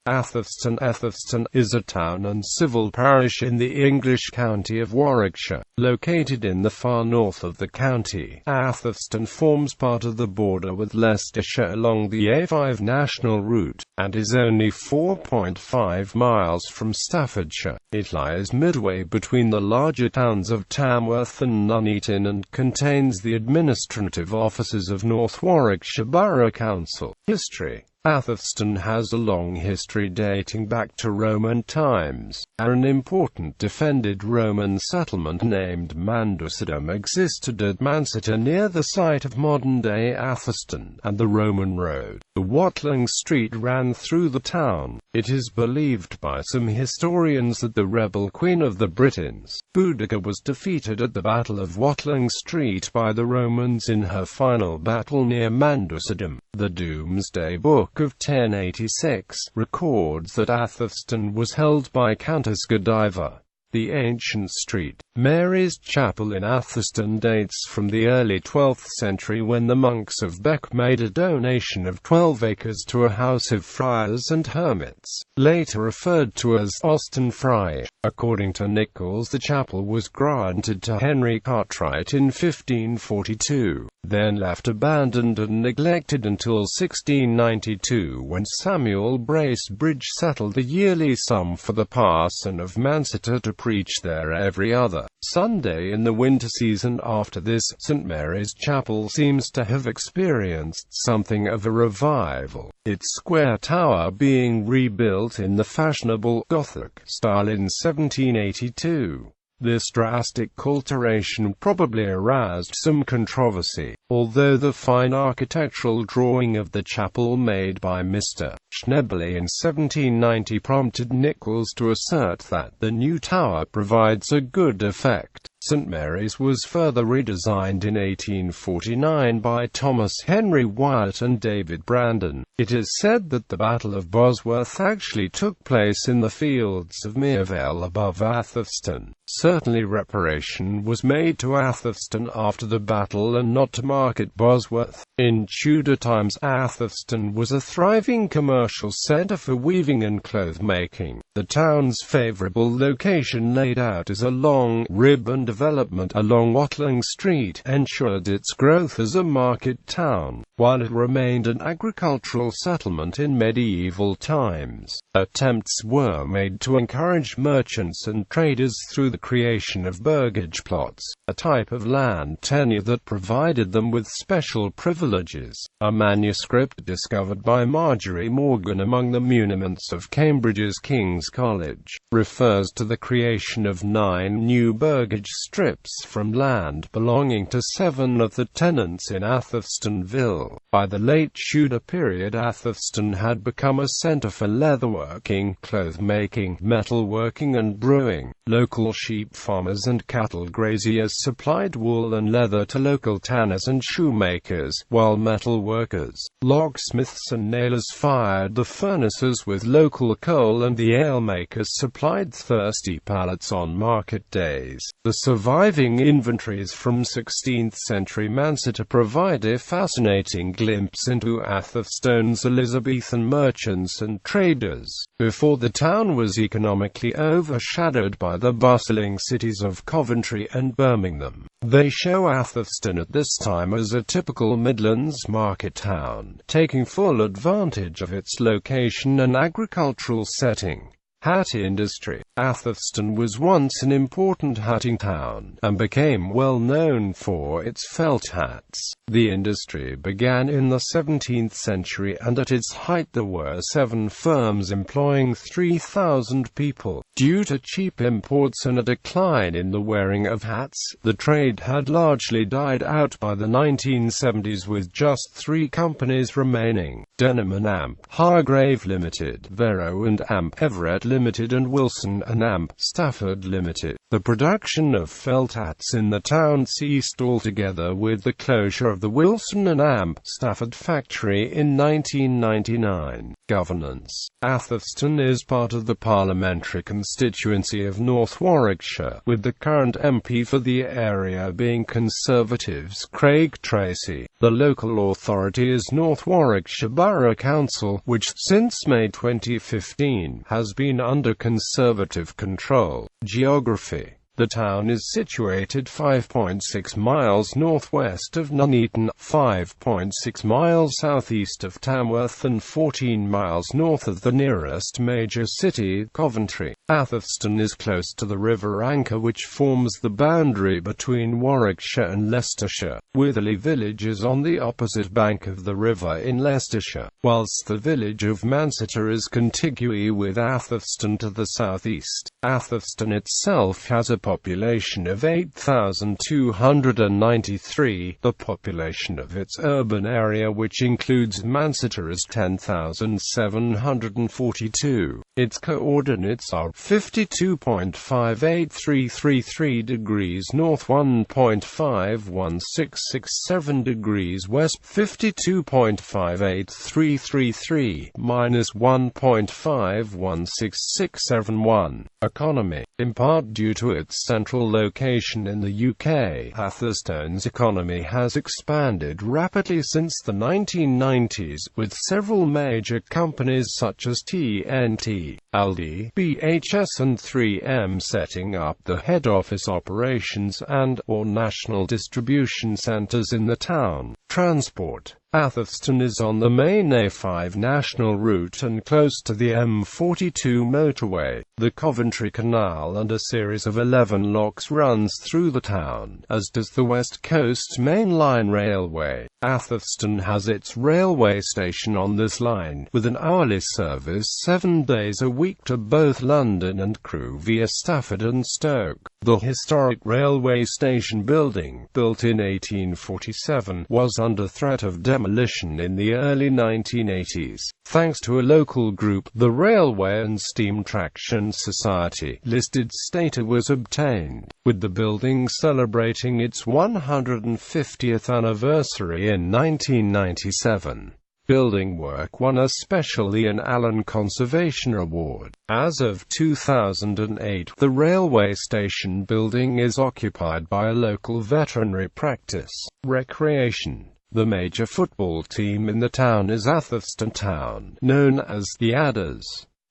Atherstone is a town and civil parish in the English county of Warwickshire, located in the far north of the county. Atherstone forms part of the border with Leicestershire along the A5 national route, and is only 4.5 miles from Staffordshire. It lies midway between the larger towns of Tamworth and Nuneaton and contains the administrative offices of North Warwickshire Borough Council. History: Atherstone has a long history dating back to Roman times. An important defended Roman settlement named æðərstən existed at Mansita near the site of modern-day Atherstone, and the Roman road, the Watling Street, ran through the town. It is believed by some historians that the rebel queen of the Britons, Boudicca, was defeated at the Battle of Watling Street by the Romans in her final battle near æðərstən. The Domesday Book of 1086 records that Atherstone was held by Countess Godiva. The ancient street, Mary's Chapel in Atherstone, dates from the early 12th century when the monks of Bec made a donation of 12 acres to a house of friars and hermits, later referred to as æðərstən Friar. According to Nichols, the chapel was granted to Henry Cartwright in 1542, then left abandoned and neglected until 1692, when Samuel Bracebridge settled the yearly sum for the parson of Mansita to preach there every other Sunday in the winter season. After this, St. Mary's Chapel seems to have experienced something of a revival, its square tower being rebuilt in the fashionable Gothic style in 1782. This drastic alteration probably aroused some controversy, although the fine architectural drawing of the chapel made by Mr. Schneebly in 1790 prompted Nichols to assert that the new tower provides a good effect. St. Mary's was further redesigned in 1849 by Thomas Henry Wyatt and David Brandon. It is said that the Battle of Bosworth actually took place in the fields of Merevale above Atherstone. Certainly reparation was made to Atherstone after the battle and not to Market Bosworth. In Tudor times, Atherstone was a thriving commercial centre for weaving and cloth-making. The town's favourable location, laid out as a long, ribbon development along Watling Street, ensured its growth as a market town, while it remained an agricultural settlement in medieval times. Attempts were made to encourage merchants and traders through the creation of burgage plots, a type of land tenure that provided them with special privileges. A manuscript discovered by Marjorie Morgan among the muniments of Cambridge's King's College refers to the creation of 9 new burgage strips from land belonging to 7 of the tenants in Atherstoneville. By the late Tudor period, Atherstone had become a centre for leatherworking, cloth-making, metalworking and brewing. Local sheep farmers and cattle graziers supplied wool and leather to local tanners and shoemakers, while metal workers, locksmiths and nailers fired the furnaces with local coal, and the alemakers supplied thirsty palates on market days. The surviving inventories from 16th century Mansita provide a fascinating glimpse into Atherstone's Elizabethan merchants and traders, before the town was economically overshadowed by the bustling cities of Coventry and Birmingham. They show Atherstone at this time as a typical Midlands market town, taking full advantage of its location and agricultural setting. Hat industry. Atherstone was once an important hatting town, and became well known for its felt hats. The industry began in the 17th century, and at its height there were 7 firms employing 3,000 people. Due to cheap imports and a decline in the wearing of hats, the trade had largely died out by the 1970s, with just 3 companies remaining: Denham and Amp, Hargrave Limited, Vero and Amp, Everett Limited, and Wilson and Amp, Stafford Limited. The production of felt hats in the town ceased altogether with the closure of the Wilson and Amp, Stafford factory in 1999. Governance. Atherstone is part of the parliamentary constituency of North Warwickshire, with the current MP for the area being Conservatives Craig Tracy. The local authority is North Warwickshire Borough Council, which, since May 2015, has been under Conservative control. Geography. The town is situated 5.6 miles northwest of Nuneaton, 5.6 miles southeast of Tamworth and 14 miles north of the nearest major city, Coventry. Atherstone is close to the River Anker, which forms the boundary between Warwickshire and Leicestershire. Witherley village is on the opposite bank of the river in Leicestershire, whilst the village of Manchester is contiguous with Atherstone to the southeast. Atherstone itself has a population of 8,293. The population of its urban area, which includes Manchester, is 10,742. Its coordinates are 52.58333 degrees north, 1.51667 degrees west, 52.58333 minus 1.516671. Economy. In part due to its central location in the UK, Atherstone's economy has expanded rapidly since the 1990s, with several major companies such as TNT, Aldi, BHS and 3M setting up the head office operations and/or national distribution centres in the town. Transport. Atherstone is on the main A5 national route and close to the M42 motorway. The Coventry Canal and a series of 11 locks runs through the town, as does the West Coast Main Line Railway. Atherstone has its railway station on this line, with an hourly service 7 days a week to both London and Crewe via Stafford and Stoke. The historic railway station building, built in 1847, was under threat of demolition in the early 1980s. Thanks to a local group, the Railway and Steam Traction Society listed status was obtained, with the building celebrating its 150th anniversary in 1997. Building work won a Special Ian Allen Conservation Award. As of 2008, the railway station building is occupied by a local veterinary practice. Recreation. The major football team in the town is Atherstone Town, known as the Adders.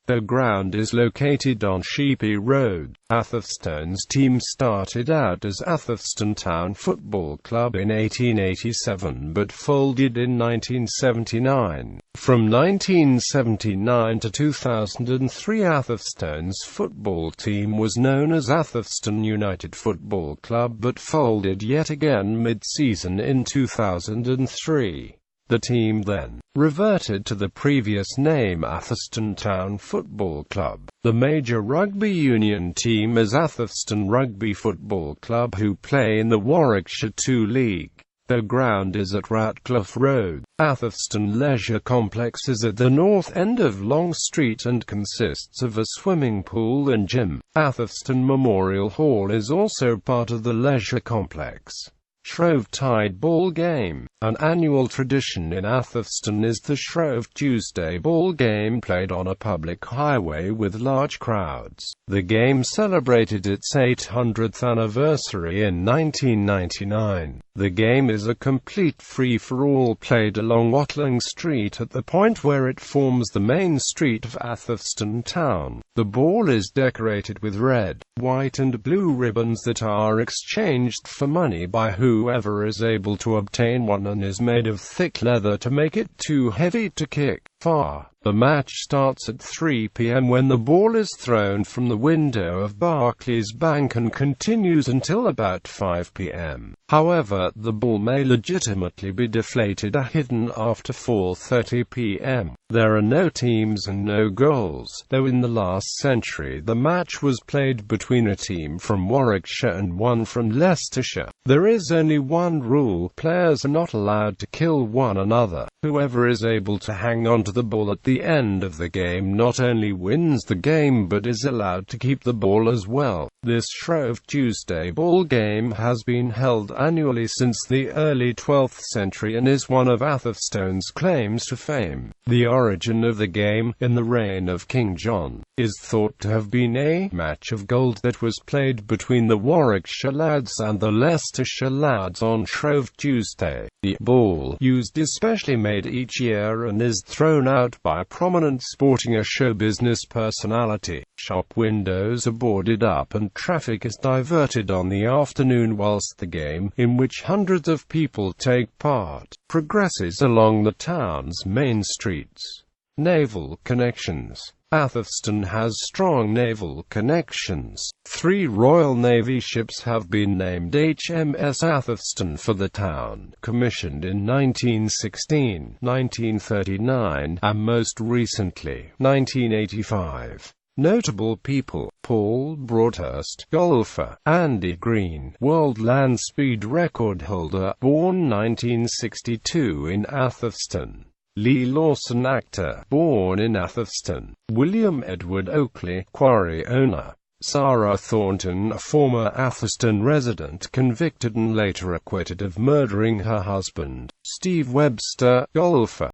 Their ground is located on Sheepy Road. Atherstone's team started out as Atherstone Town Football Club in 1887 but folded in 1979. From 1979 to 2003, Atherstone's football team was known as Atherstone United Football Club but folded yet again mid-season in 2003. The team then reverted to the previous name Atherstone Town Football Club. The major rugby union team is Atherstone Rugby Football Club, who play in the Warwickshire 2 League. Their ground is at Ratcliffe Road. Atherstone Leisure Complex is at the north end of Long Street and consists of a swimming pool and gym. Atherstone Memorial Hall is also part of the leisure complex. Shrove Tide Ball Game. An annual tradition in Atherstone is the Shrove Tuesday Ball Game, played on a public highway with large crowds. The game celebrated its 800th anniversary in 1999. The game is a complete free-for-all played along Watling Street at the point where it forms the main street of Atherstone Town. The ball is decorated with red, white and blue ribbons that are exchanged for money by whoever is able to obtain one, and is made of thick leather to make it too heavy to kick far. The match starts at 3 p.m. when the ball is thrown from the window of Barclays Bank and continues until about 5 p.m. However, the ball may legitimately be deflated or hidden after 4:30 p.m. There are no teams and no goals, though in the last century the match was played between a team from Warwickshire and one from Leicestershire. There is only one rule: players are not allowed to kill one another. Whoever is able to hang on to the ball at the end of the game not only wins the game but is allowed to keep the ball as well. This Shrove Tuesday Ball Game has been held annually since the early 12th century and is one of Atherstone's claims to fame. The origin of the game, in the reign of King John, is thought to have been a match of gold that was played between the Warwickshire lads and the Leicestershire lads on Shrove Tuesday. The ball, used especially made each year and is thrown out by a prominent sporting or show business personality. Shop windows are boarded up and traffic is diverted on the afternoon whilst the game, in which hundreds of people take part, progresses along the town's main streets. Naval connections. Atherstone has strong naval connections. 3 Royal Navy ships have been named HMS Atherstone for the town, commissioned in 1916, 1939, and most recently, 1985. Notable people: Paul Broadhurst, golfer; Andy Green, world land speed record holder, born 1962 in Atherstone; Lee Lawson, actor, born in Atherstone; William Edward Oakley, quarry owner; Sarah Thornton, a former Atherstone resident, convicted and later acquitted of murdering her husband; Steve Webster, golfer.